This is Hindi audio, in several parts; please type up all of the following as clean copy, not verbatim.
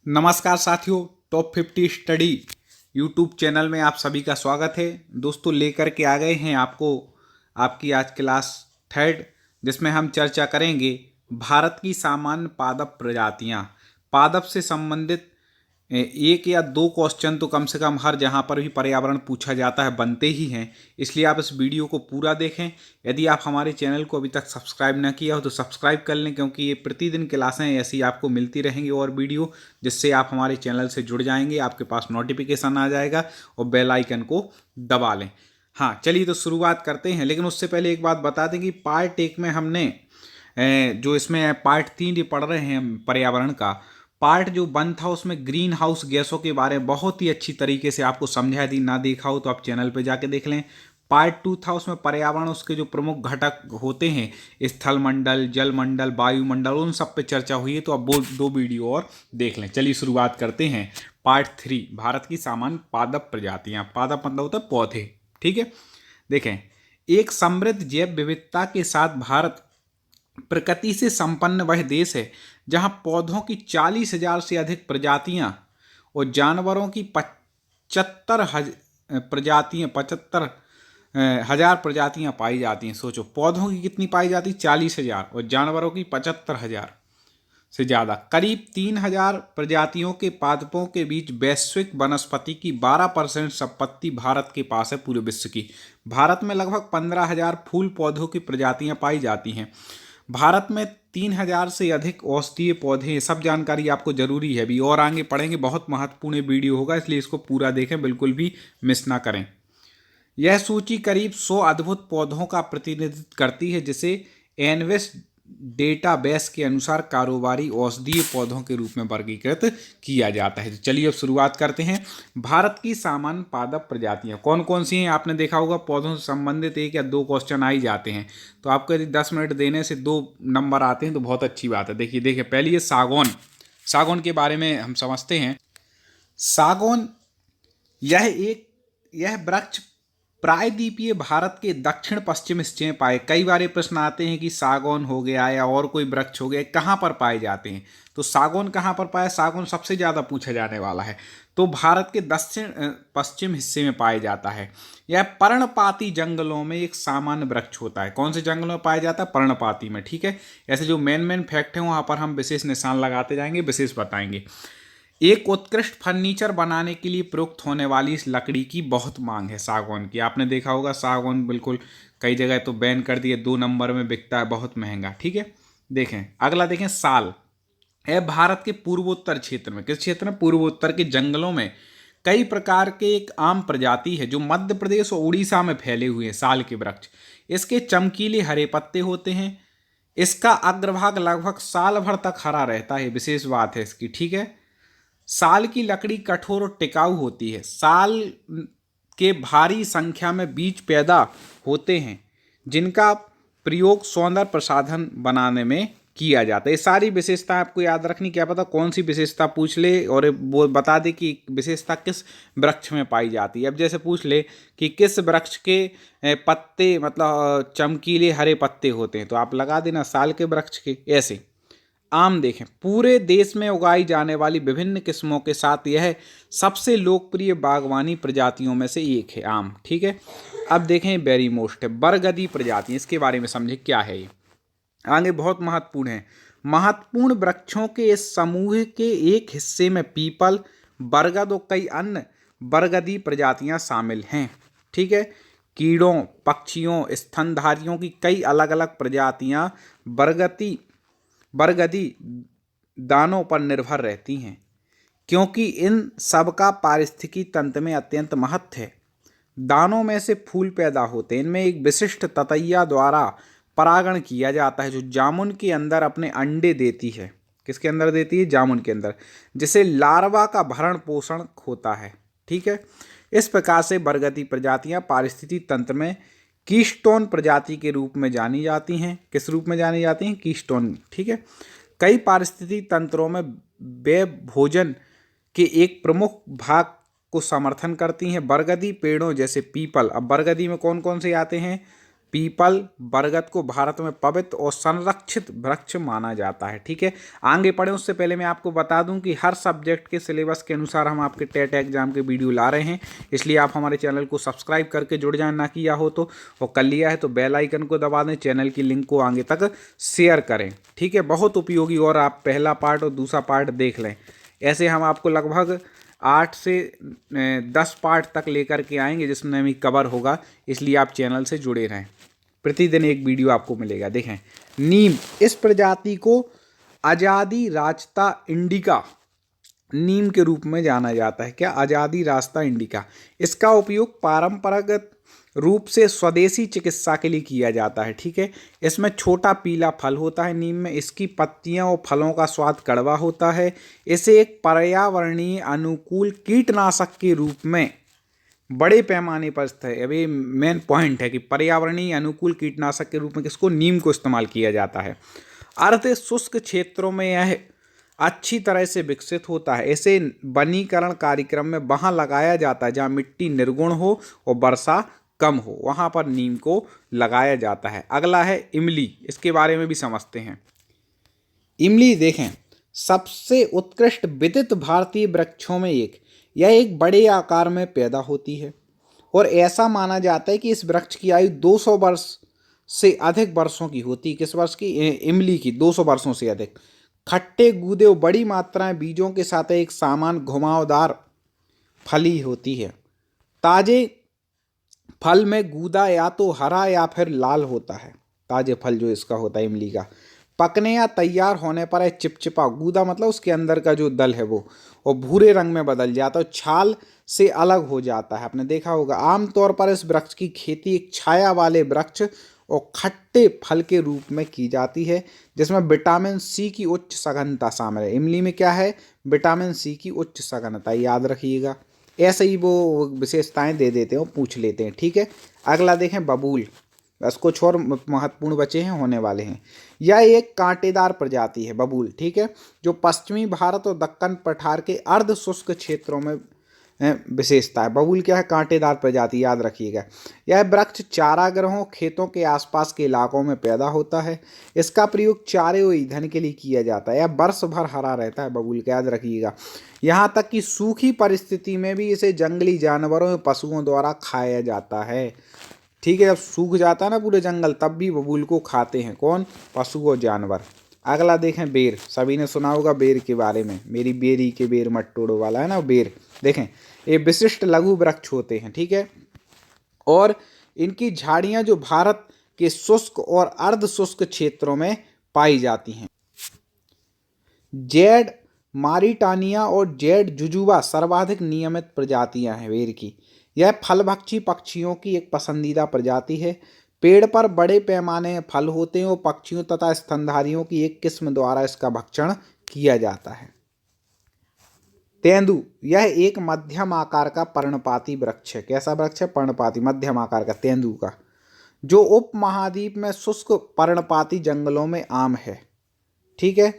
नमस्कार साथियों, टॉप 50 स्टडी यूट्यूब चैनल में आप सभी का स्वागत है। दोस्तों, लेकर के आ गए हैं आपको आपकी आज क्लास थर्ड, जिसमें हम चर्चा करेंगे भारत की सामान्य पादप प्रजातियां। पादप से संबंधित एक या दो क्वेश्चन तो कम से कम हर जहां पर भी पर्यावरण पूछा जाता है बनते ही हैं, इसलिए आप इस वीडियो को पूरा देखें। यदि आप हमारे चैनल को अभी तक सब्सक्राइब न किया हो तो सब्सक्राइब कर लें, क्योंकि ये प्रतिदिन क्लासें ऐसी आपको मिलती रहेंगी और वीडियो, जिससे आप हमारे चैनल से जुड़ जाएंगे, आपके पास नोटिफिकेशन आ जाएगा और बेल आइकन को दबा लें। हाँ, चलिए तो शुरुआत करते हैं, लेकिन उससे पहले एक बात बता दें कि पार्ट एक में हमने जो इसमें पार्ट 3 पढ़ रहे हैं पर्यावरण का, पार्ट जो 1 था उसमें ग्रीन हाउस गैसों के बारे में बहुत ही अच्छी तरीके से आपको समझाया। यदि ना देखा हो तो आप चैनल पे जाके देख लें। पार्ट 2 था, उसमें पर्यावरण, उसके जो प्रमुख घटक होते हैं, स्थल मंडल, जल मंडल, वायुमंडल, उन सब पे चर्चा हुई है। तो अब वो 2 वीडियो और देख लें। चलिए शुरुआत करते हैं। पार्ट 3, भारत की सामान्य पादप प्रजातियां। पादप मतलब होता है पौधे, ठीक है। देखें, एक समृद्ध जैव विविधता के साथ भारत प्रकृति से संपन्न वह देश है जहां पौधों की 40,000 से अधिक प्रजातियां और जानवरों की 75,000 पाई जाती हैं। सोचो, पौधों की कितनी पाई जाती, 40,000, और जानवरों की 75,000 से ज़्यादा। करीब 3,000 प्रजातियों के पादपों के बीच वैश्विक वनस्पति की 12% संपत्ति भारत के पास है पूरे विश्व की। भारत में लगभग 15,000 फूल पौधों की प्रजातियां पाई जाती हैं। भारत में 3,000 से अधिक औषधीय पौधे हैं। सब जानकारी आपको जरूरी है, भी और आगे पढ़ेंगे, बहुत महत्वपूर्ण वीडियो होगा, इसलिए इसको पूरा देखें, बिल्कुल भी मिस ना करें। यह सूची करीब 100 अद्भुत पौधों का प्रतिनिधित्व करती है, जिसे एनवेस डेटाबेस के अनुसार कारोबारी औषधीय पौधों के रूप में वर्गीकृत किया जाता है। तो चलिए अब शुरुआत करते हैं। भारत की सामान्य पादप प्रजातियां कौन कौन सी हैं? आपने देखा होगा पौधों से संबंधित 1 या 2 क्वेश्चन आ ही जाते हैं, तो आपको यदि 10 मिनट देने से 2 नंबर आते हैं तो बहुत अच्छी बात है। देखिए देखिए, पहली है सागौन। सागौन के बारे में हम समझते हैं। सागौन यह वृक्ष प्रायद्वीपीय भारत के दक्षिण पश्चिम हिस्से में पाए। कई बार ये प्रश्न आते हैं कि सागौन हो गया या और कोई वृक्ष हो गया, कहाँ पर पाए जाते हैं, तो सागौन कहाँ पर पाए, सागौन सबसे ज़्यादा पूछा जाने वाला है। तो भारत के दक्षिण पश्चिम हिस्से में पाया जाता है। यह पर्णपाती जंगलों में एक सामान्य वृक्ष होता है। कौन से जंगलों में पाया जाता है? पर्णपाती में, ठीक है। ऐसे जो मेन फैक्ट हैं वहाँ पर हम विशेष निशान लगाते जाएंगे, विशेष बताएंगे। एक उत्कृष्ट फर्नीचर बनाने के लिए प्रयुक्त होने वाली इस लकड़ी की बहुत मांग है सागौन की। आपने देखा होगा सागौन बिल्कुल कई जगह तो बैन कर दिए, 2 नंबर में बिकता है, बहुत महंगा, ठीक है। देखें अगला, देखें साल। यह भारत के पूर्वोत्तर क्षेत्र में, किस क्षेत्र में? पूर्वोत्तर के जंगलों में कई प्रकार के एक आम प्रजाति है जो मध्य प्रदेश और उड़ीसा में फैले हुए हैं। साल के वृक्ष, इसके चमकीले हरे पत्ते होते हैं। इसका अग्रभाग लगभग साल भर तक हरा रहता है, विशेष बात है इसकी, ठीक है। साल की लकड़ी कठोर और टिकाऊ होती है। साल के भारी संख्या में बीज पैदा होते हैं जिनका प्रयोग सौंदर्य प्रसाधन बनाने में किया जाता है। ये सारी विशेषता आपको याद रखनी, क्या पता कौन सी विशेषता पूछ ले और वो बता दे कि विशेषता किस वृक्ष में पाई जाती है। अब जैसे पूछ ले कि किस वृक्ष के पत्ते मतलब चमकीले हरे पत्ते होते हैं, तो आप लगा देना साल के वृक्ष के। ऐसे आम देखें, पूरे देश में उगाई जाने वाली विभिन्न किस्मों के साथ यह सबसे लोकप्रिय बागवानी प्रजातियों में से एक है, आम, ठीक है। अब देखें वेरी मोस्ट है बरगदी प्रजाति, इसके बारे में समझे क्या है ये, आगे बहुत महत्वपूर्ण है। महत्वपूर्ण वृक्षों के इस समूह के एक हिस्से में पीपल, बरगद और कई अन्य बरगदी प्रजातियां शामिल हैं, ठीक है। कीड़ों, पक्षियों, स्तनधारियों की कई अलग अलग प्रजातियां बरगदी दानों पर निर्भर रहती हैं, क्योंकि इन सब का पारिस्थितिकी तंत्र में अत्यंत महत्व है। दानों में से फूल पैदा होते हैं। इनमें एक विशिष्ट ततैया द्वारा परागण किया जाता है जो जामुन के अंदर अपने अंडे देती है। किसके अंदर देती है? जामुन के अंदर, जिसे लार्वा का भरण पोषण होता है, ठीक है। इस प्रकार से बरगदी प्रजातियां पारिस्थितिकी तंत्र में कीस्टोन प्रजाति के रूप में जानी जाती हैं। किस रूप में जानी जाती हैं? कीस्टोन, ठीक है। कई पारिस्थितिकी तंत्रों में वे भोजन के एक प्रमुख भाग को समर्थन करती हैं। बरगदी पेड़ों जैसे पीपल, अब बरगदी में कौन कौन से आते हैं? पीपल बरगद को भारत में पवित्र और संरक्षित वृक्ष माना जाता है। ठीक है, आगे पढ़े उससे पहले मैं आपको बता दूं कि हर सब्जेक्ट के सिलेबस के अनुसार हम आपके टेट एग्जाम के वीडियो ला रहे हैं, इसलिए आप हमारे चैनल को सब्सक्राइब करके जुड़ जाए, ना किया हो तो, और कर लिया है तो बेल आइकन को दबा दें, चैनल की लिंक को आगे तक शेयर करें। ठीक है, बहुत उपयोगी, और आप पहला पार्ट और दूसरा पार्ट देख लें। ऐसे हम आपको लगभग 8 से 10 पार्ट तक लेकर के आएंगे जिसमें भी कवर होगा, इसलिए आप चैनल से जुड़े रहें। प्रतिदिन एक वीडियो आपको मिलेगा। देखें, नीम, इस प्रजाति को आजादी रास्ता इंडिका नीम के रूप में जाना जाता है। क्या? आजादी रास्ता इंडिका। इसका उपयोग परंपरागत रूप से स्वदेशी चिकित्सा के लिए किया जाता है। ठीक है, इसमें छोटा पीला फल होता है नीम में, इसकी पत्तियां और फलों का स्वाद कड़वा होता है। इसे एक पर्यावरणीय अनुकूल कीटनाशक के रूप में बड़े पैमाने पर स्थित है। अभी मेन पॉइंट है कि पर्यावरणीय अनुकूल कीटनाशक के रूप में किसको? नीम को इस्तेमाल किया जाता है। अर्ध शुष्क क्षेत्रों में यह अच्छी तरह से विकसित होता है। इसे वनीकरण कार्यक्रम में वहाँ लगाया जाता है जहाँ मिट्टी निर्गुण हो और वर्षा कम हो, वहाँ पर नीम को लगाया जाता है। अगला है इमली, इसके बारे में भी समझते हैं। इमली देखें, सबसे उत्कृष्ट विदित भारतीय वृक्षों में एक, यह एक बड़े आकार में पैदा होती है और ऐसा माना जाता है कि इस वृक्ष की आयु 200 वर्ष से अधिक वर्षों की होती है। किस वर्ष की? इमली की 200 वर्षों से अधिक। खट्टे गूदे और बड़ी मात्रा में बीजों के साथ एक सामान घुमावदार फली होती है। ताजे फल में गूदा या तो हरा या फिर लाल होता है। ताजे फल जो इसका होता है इमली का, पकने या तैयार होने पर है चिपचिपा, गूदा मतलब उसके अंदर का जो दल है वो, और भूरे रंग में बदल जाता है, छाल से अलग हो जाता है। आपने देखा होगा। आमतौर पर इस वृक्ष की खेती एक छाया वाले वृक्ष और खट्टे फल के रूप में की जाती है, जिसमें विटामिन सी की उच्च सघनता शामिल है। इमली में क्या है? विटामिन सी की उच्च सघनता, याद रखिएगा। ऐसे ही वो विशेषताएं दे देते हैं, पूछ लेते हैं। ठीक है, अगला देखें, बबूल। बस कुछ और महत्वपूर्ण बचे हैं, होने वाले हैं। यह एक कांटेदार प्रजाति है बबूल। ठीक है, जो पश्चिमी भारत और दक्कन पठार के अर्ध शुष्क क्षेत्रों में विशेषता है। बबूल क्या है? कांटेदार प्रजाति, याद रखिएगा। यह वृक्ष चारागाहों, खेतों के आसपास के इलाकों में पैदा होता है। इसका प्रयोग चारे और ईंधन के लिए किया जाता है। यह वर्ष भर हरा रहता है बबूल का, याद रखिएगा। यहाँ तक कि सूखी परिस्थिति में भी इसे जंगली जानवरों और पशुओं द्वारा खाया जाता है। ठीक है, जब सूख जाता है ना पूरे जंगल, तब भी बबूल को खाते हैं। कौन? पशु और जानवर। अगला देखें, बेर। सभी ने सुना होगा बेर के बारे में, मेरी बेरी के बेर मत तोड़ो वाला है ना बेर। देखें, ये विशिष्ट लघु वृक्ष होते हैं। ठीक है, और इनकी झाड़ियां जो भारत के शुष्क और अर्ध शुष्क क्षेत्रों में पाई जाती हैं। जेड मारिटानिया और जेड जुजुबा सर्वाधिक नियमित प्रजातियां हैं बेर की। यह फलभक्षी पक्षियों की एक पसंदीदा प्रजाति है। पेड़ पर बड़े पैमाने में फल होते हैं और पक्षियों तथा स्तनधारियों की एक किस्म द्वारा इसका भक्षण किया जाता है। तेंदु, यह एक मध्यम आकार का पर्णपाती वृक्ष है। कैसा वृक्ष है? पर्णपाती, मध्यम आकार का, तेंदु का, जो उपमहाद्वीप में शुष्क पर्णपाती जंगलों में आम है। ठीक है,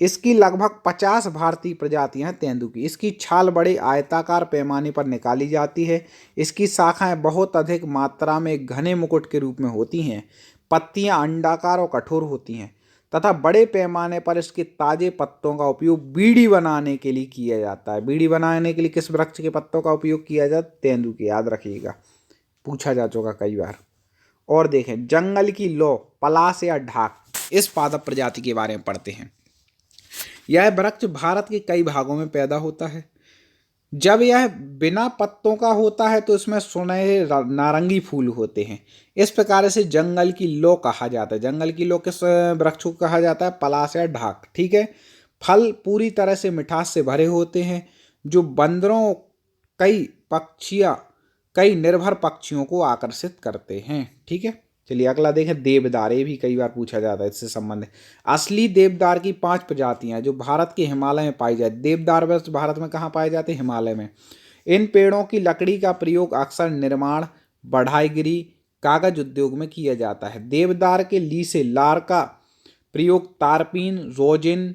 इसकी लगभग 50 भारतीय प्रजातियां हैं तेंदु की। इसकी छाल बड़े आयताकार पैमाने पर निकाली जाती है। इसकी शाखाएं बहुत अधिक मात्रा में घने मुकुट के रूप में होती हैं। पत्तियां अंडाकार और कठोर होती हैं तथा बड़े पैमाने पर इसके ताजे पत्तों का उपयोग बीड़ी बनाने के लिए किया जाता है। बीड़ी बनाने के लिए किस वृक्ष के पत्तों का उपयोग किया जाता है? तेंदु के, याद रखिएगा, पूछा जा चुका कई बार। और देखें, जंगल की लौ, पलाश या ढाक, इस पादप प्रजाति के बारे में पढ़ते हैं। यह वृक्ष भारत के कई भागों में पैदा होता है। जब यह बिना पत्तों का होता है तो इसमें सुनहरे नारंगी फूल होते हैं। इस प्रकार इसे जंगल की लौ कहा जाता है। जंगल की लौ किस वृक्ष को कहा जाता है? पलाश या ढाक। ठीक है, फल पूरी तरह से मिठास से भरे होते हैं, जो बंदरों, कई निर्भर पक्षियों को आकर्षित करते हैं। ठीक है, चलिए अगला देखें, देवदार। ये भी कई बार पूछा जाता है इससे संबंधित। असली देवदार की 5 प्रजातियां जो भारत के हिमालय में पाई जाती। देवदार वृक्ष भारत में कहाँ पाए जाते हैं? हिमालय में। इन पेड़ों की लकड़ी का प्रयोग अक्सर निर्माण, बढ़ाईगिरी, कागज उद्योग में किया जाता है। देवदार के लीसे लार का प्रयोग तारपीन, रोजिन,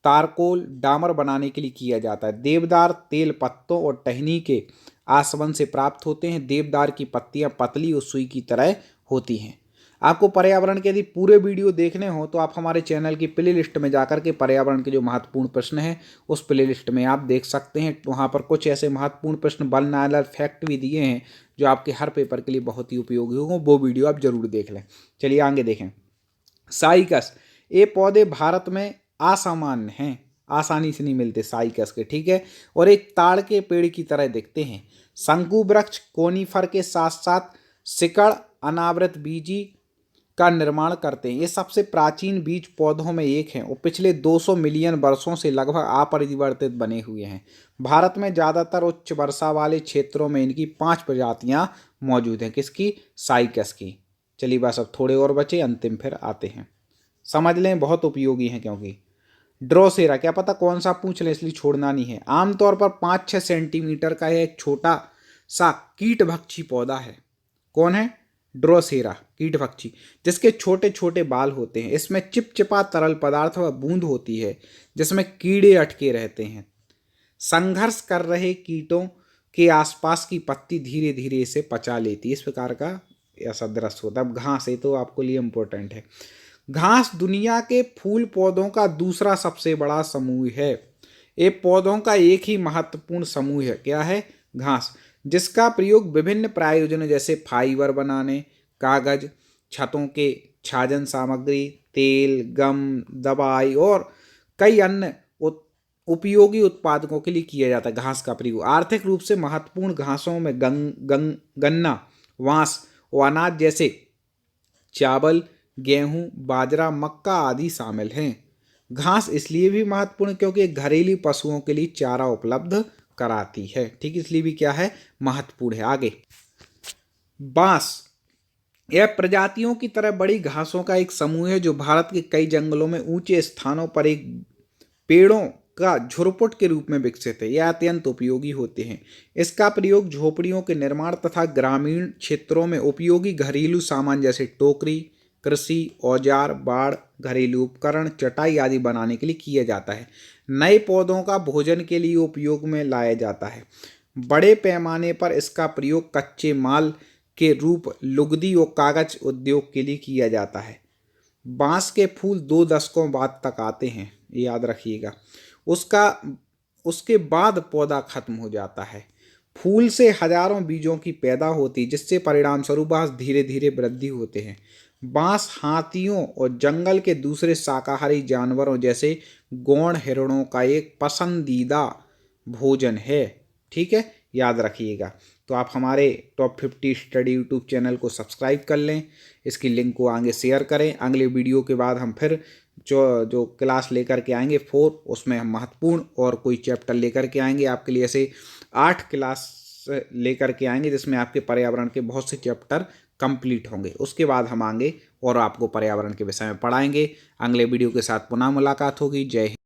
तारकोल, डामर बनाने के लिए किया जाता है। देवदार तेल पत्तों और टहनी के आसवन से प्राप्त होते हैं। देवदार की पत्तियां पतली और सुई की तरह होती हैं। आपको पर्यावरण के यदि पूरे वीडियो देखने हो तो आप हमारे चैनल की प्ले लिस्ट में जाकर के पर्यावरण के जो महत्वपूर्ण प्रश्न हैं उस प्ले लिस्ट में आप देख सकते हैं। वहाँ पर कुछ ऐसे महत्वपूर्ण प्रश्न वल्नरेबल फैक्ट भी दिए हैं जो आपके हर पेपर के लिए बहुत ही उपयोगी होंगे, वो वीडियो आप जरूर देख लें। चलिए आगे देखें। साइकस, ये पौधे भारत में असामान्य हैं, आसानी से नहीं मिलते साइकस के, ठीक है, और एक ताड़ के पेड़ की तरह दिखते हैं। शंकु वृक्ष कोनीफर के साथ साथ सिकड़ अनावृत बीजी का निर्माण करते हैं। ये सबसे प्राचीन बीज पौधों में एक हैं और पिछले 200 मिलियन वर्षों से लगभग अपरिवर्तित बने हुए हैं। भारत में ज़्यादातर उच्च वर्षा वाले क्षेत्रों में इनकी 5 प्रजातियां मौजूद हैं। किसकी? साइकस की। चलिए बस अब थोड़े और बचे, अंतिम फिर आते हैं। समझ लें, बहुत उपयोगी हैं क्योंकि ड्रोसेरा, क्या पता कौन सा पूछ लें, इसलिए छोड़ना नहीं है। आमतौर पर 5-6 सेंटीमीटर का एक छोटा सा कीटभक्षी पौधा है। कौन है? ड्रोसेरा, कीटभक्षी, जिसके छोटे छोटे बाल होते हैं। इसमें चिपचिपा तरल पदार्थ व बूंद होती है जिसमें कीड़े अटके रहते हैं। संघर्ष कर रहे कीटों के आसपास की पत्ती धीरे धीरे इसे पचा लेती है। इस प्रकार का ऐसा दृश्य होता है। अब घास, ये तो आपके लिए इम्पोर्टेंट है। घास दुनिया के फूल पौधों का दूसरा सबसे बड़ा समूह है। ये पौधों का एक ही महत्वपूर्ण समूह है। क्या है? घास, जिसका प्रयोग विभिन्न प्रयोजनों जैसे फाइबर बनाने, कागज, छतों के छाजन सामग्री, तेल, गम, दवाई और कई अन्य उपयोगी उत्पादकों के लिए किया जाता है। घास का प्रयोग आर्थिक रूप से महत्वपूर्ण घासों में गन्ना, बांस और अनाज जैसे चावल, गेहूं, बाजरा, मक्का आदि शामिल हैं। घास इसलिए भी महत्वपूर्ण क्योंकि घरेलू पशुओं के लिए चारा उपलब्ध कराती है। ठीक, इसलिए भी क्या है? महत्वपूर्ण है। आगे, बांस, यह प्रजातियों की तरह बड़ी घासों का एक समूह है जो भारत के कई जंगलों में ऊंचे स्थानों पर एक पेड़ों का झुरपुट के रूप में विकसित है। यह अत्यंत उपयोगी होते हैं। इसका प्रयोग झोपड़ियों के निर्माण तथा ग्रामीण क्षेत्रों में उपयोगी घरेलू सामान जैसे टोकरी, कृषि औजार, बाड़, घरेलू उपकरण, चटाई आदि बनाने के लिए किया जाता है। नए पौधों का भोजन के लिए उपयोग में लाया जाता है। बड़े पैमाने पर इसका प्रयोग कच्चे माल के रूप लुगदी और कागज उद्योग के लिए किया जाता है। बांस के फूल 2 दशकों बाद तक आते हैं, याद रखिएगा। उसके बाद पौधा खत्म हो जाता है। फूल से हजारों बीजों की पैदा होती, जिससे परिणाम स्वरूप बांस धीरे धीरे वृद्धि होते हैं। बांस हाथियों और जंगल के दूसरे शाकाहारी जानवरों जैसे गौड़ हिरणों का एक पसंदीदा भोजन है। ठीक है, याद रखिएगा। तो आप हमारे टॉप 50 स्टडी यूट्यूब चैनल को सब्सक्राइब कर लें, इसकी लिंक को आगे शेयर करें। अगले वीडियो के बाद हम फिर जो क्लास लेकर के आएंगे 4, उसमें हम महत्वपूर्ण और कोई चैप्टर लेकर के आएंगे आपके लिए। ऐसे 8 क्लास लेकर के आएंगे जिसमें आपके पर्यावरण के बहुत से चैप्टर कंप्लीट होंगे। उसके बाद हम आएंगे और आपको पर्यावरण के विषय में पढ़ाएंगे। अगले वीडियो के साथ पुनः मुलाकात होगी। जय हिंद।